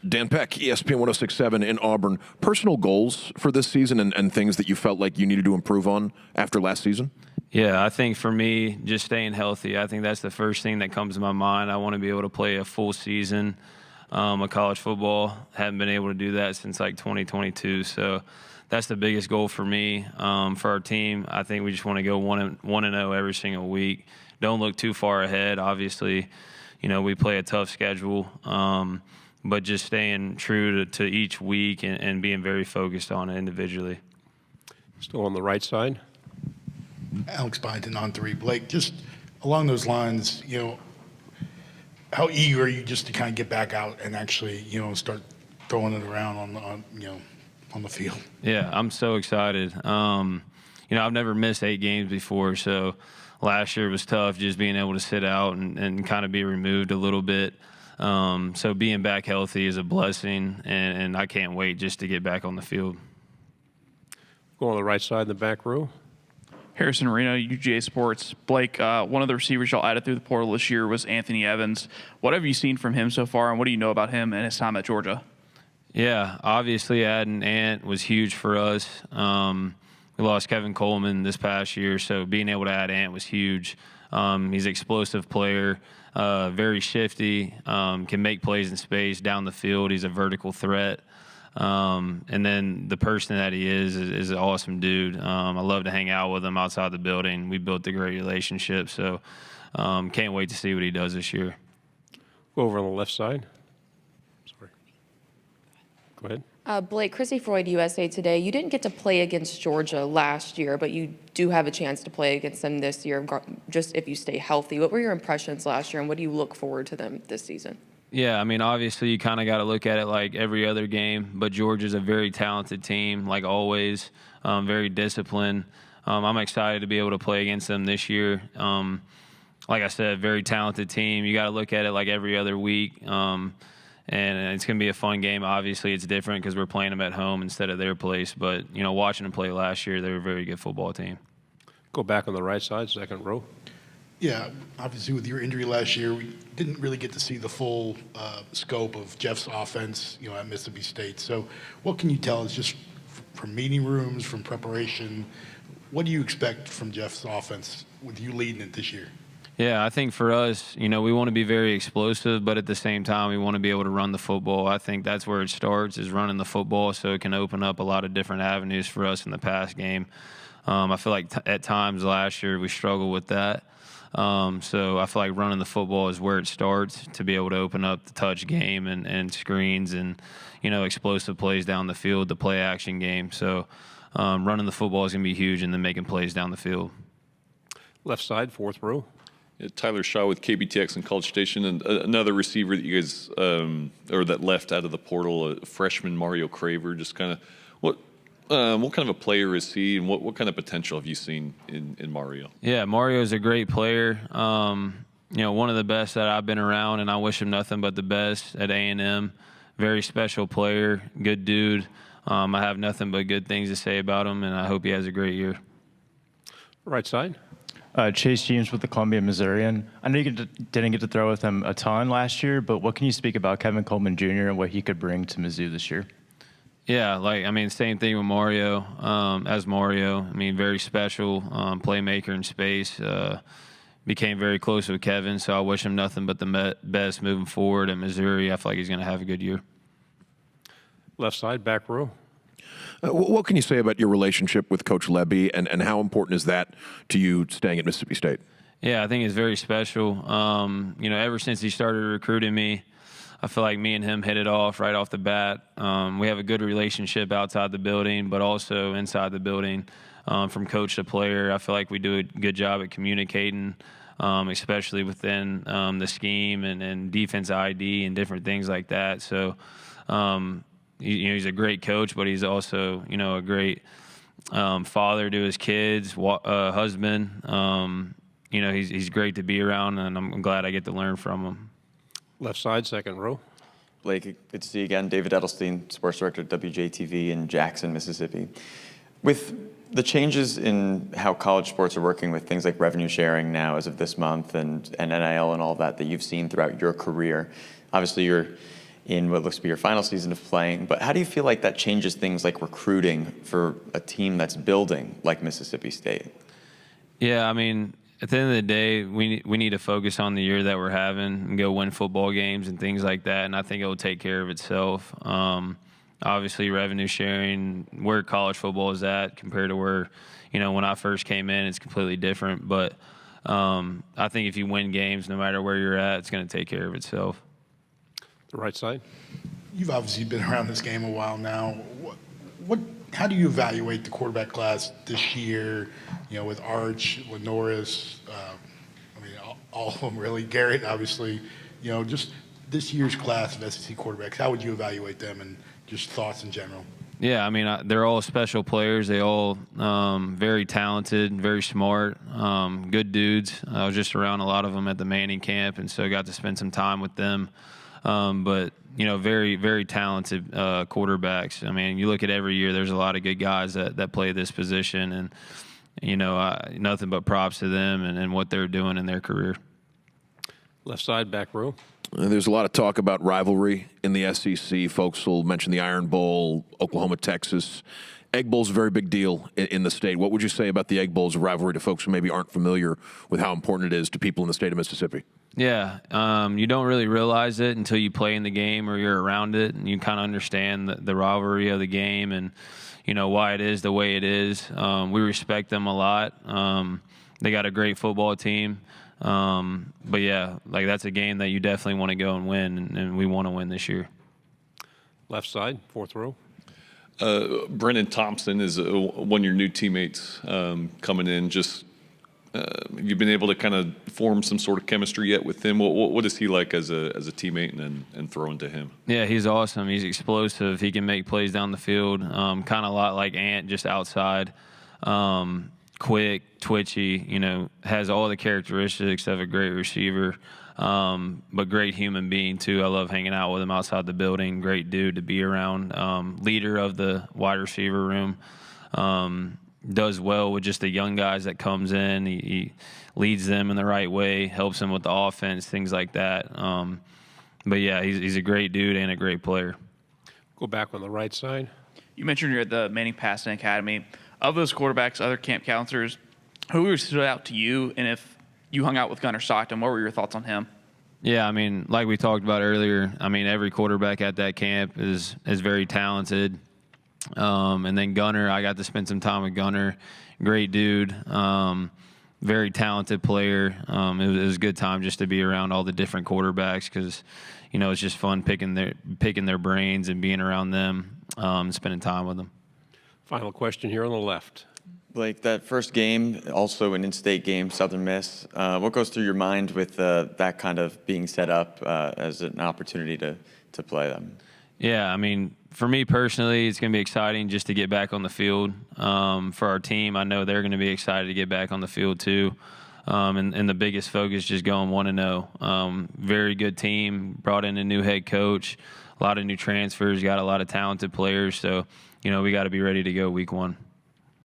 Dan Peck, ESPN 106.7 in Auburn. Personal goals for this season and things that you felt like you needed to improve on after last season? Yeah, I think for me, just staying healthy. I think that's the first thing that comes to my mind. I want to be able to play a full season of college football. Haven't been able to do that since like 2022. So that's the biggest goal for me. For our team, I think we just want to go 1-0 every single week. Don't look too far ahead. Obviously, we play a tough schedule, but just staying true to each week and being very focused on it individually. Still on the right side. Alex Byington on 3. Blake, just along those lines, how eager are you just to kind of get back out and actually, start throwing it around on the field? Yeah, I'm so excited. I've never missed 8 games before, so last year was tough just being able to sit out and kind of be removed a little bit. So being back healthy is a blessing, and I can't wait just to get back on the field. Go on the right side in the back row. Harrison Marino, UGA Sports. Blake, one of the receivers y'all added through the portal this year was Anthony Evans. What have you seen from him so far, and what do you know about him and his time at Georgia? Yeah, obviously adding Ant was huge for us. We lost Kevin Coleman this past year, so being able to add Ant was huge. He's an explosive player, very shifty, can make plays in space, down the field. He's a vertical threat. And then the person that he is an awesome dude. I love to hang out with him outside the building. We built a great relationship, so can't wait to see what he does this year. Go over on the left side. Sorry. Go ahead. Blake, Chrissy Freud, USA Today. You didn't get to play against Georgia last year, but you do have a chance to play against them this year, just if you stay healthy. What were your impressions last year, and what do you look forward to them this season? Yeah, I mean, obviously you kind of got to look at it like every other game, but Georgia's a very talented team, like always, very disciplined. I'm excited to be able to play against them this year. Like I said, very talented team. You got to look at it like every other week, and it's going to be a fun game. Obviously, it's different because we're playing them at home instead of their place, but, watching them play last year, they were a very good football team. Go back on the right side, second row. Yeah, obviously with your injury last year, we didn't really get to see the full scope of Jeff's offense, at Mississippi State. So what can you tell us just from meeting rooms, from preparation? What do you expect from Jeff's offense with you leading it this year? Yeah, I think for us, we want to be very explosive, but at the same time, we want to be able to run the football. I think that's where it starts, is running the football, so it can open up a lot of different avenues for us in the pass game. I feel like at times last year we struggled with that. So I feel like running the football is where it starts, to be able to open up the touch game and screens and, explosive plays down the field, the play action game. So running the football is going to be huge, and then making plays down the field. Left side, fourth row. Yeah, Tyler Shaw with KBTX and College Station, and another receiver that you guys, or that left out of the portal, freshman Mario Craver. Just kind of what kind of a player is he, and what kind of potential have you seen in Mario? Yeah, Mario is a great player. One of the best that I've been around, and I wish him nothing but the best at A&M. Very special player, good dude. I have nothing but good things to say about him, and I hope he has a great year. Right side. Chase James with the Columbia Missourian. I know you didn't get to throw with him a ton last year, but what can you speak about Kevin Coleman Jr. and what he could bring to Mizzou this year? Yeah, same thing with Mario. As Mario, very special playmaker in space. Became very close with Kevin, so I wish him nothing but the best moving forward at Missouri. I feel like he's going to have a good year. Left side, back row. What can you say about your relationship with Coach Lebby, and how important is that to you staying at Mississippi State? Yeah, I think it's very special. Ever since he started recruiting me, I feel like me and him hit it off right off the bat. We have a good relationship outside the building, but also inside the building. From coach to player, I feel like we do a good job at communicating, especially within the scheme and defense ID and different things like that. So, he's a great coach, but he's also, a great father to his kids, husband. He's great to be around, and I'm glad I get to learn from him. Left side, second row. Blake, good to see you again. David Edelstein, sports director at WJTV in Jackson, Mississippi. With the changes in how college sports are working with things like revenue sharing now as of this month and NIL and all that you've seen throughout your career, obviously you're in what looks to be your final season of playing. But how do you feel like that changes things like recruiting for a team that's building like Mississippi State? Yeah, I mean, at the end of the day, we need to focus on the year that we're having and go win football games and things like that, and I think it will take care of itself. Obviously, revenue sharing, where college football is at compared to where, when I first came in, it's completely different. But I think if you win games, no matter where you're at, it's going to take care of itself. The right side. You've obviously been around this game a while now. How do you evaluate the quarterback class this year? With Arch, with Norris, all of them really. Garrett, obviously. Just this year's class of SEC quarterbacks. How would you evaluate them, and just thoughts in general? Yeah, I mean, they're all special players. They all very talented, very smart, good dudes. I was just around a lot of them at the Manning camp, and so got to spend some time with them. But very, very talented quarterbacks. I mean, you look at every year, there's a lot of good guys that play this position, and nothing but props to them and what they're doing in their career. Left side, back row. There's a lot of talk about rivalry in the SEC. Folks will mention the Iron Bowl, Oklahoma, Texas. Egg Bowl's a very big deal in the state. What would you say about the Egg Bowl's rivalry to folks who maybe aren't familiar with how important it is to people in the state of Mississippi? Yeah, you don't really realize it until you play in the game or you're around it, and you kind of understand the rivalry of the game and why it is the way it is. We respect them a lot. They got a great football team. But yeah, that's a game that you definitely want to go and win, and we want to win this year. Left side, fourth row. Brennan Thompson is one of your new teammates coming in. Just you've been able to kind of form some sort of chemistry yet with him. What is he like as a teammate and throwing to him? Yeah, he's awesome. He's explosive. He can make plays down the field. Kind of a lot like Ant, just outside. Quick, twitchy, has all the characteristics of a great receiver, but great human being too. I love hanging out with him outside the building. Great dude to be around. Leader of the wide receiver room. Does well with just the young guys that comes in. He leads them in the right way, helps them with the offense, things like that. But yeah, he's a great dude and a great player. Go back on the right side. You mentioned you're at the Manning Passing Academy. Of those quarterbacks, other camp counselors, who stood out to you? And if you hung out with Gunnar Stockton, what were your thoughts on him? Yeah, I mean, like we talked about earlier, I mean, every quarterback at that camp is very talented. And then Gunnar, I got to spend some time with Gunnar. Great dude, very talented player. It was a good time just to be around all the different quarterbacks because, it's just fun picking their brains and being around them and spending time with them. Final question here on the left. Blake, that first game, also an in-state game, Southern Miss. What goes through your mind with that kind of being set up as an opportunity to play them? Yeah, I mean, for me personally, it's going to be exciting just to get back on the field. For our team, I know they're going to be excited to get back on the field too. And the biggest focus just going 1-0. Very good team, brought in a new head coach, a lot of new transfers, got a lot of talented players. So, we got to be ready to go week one.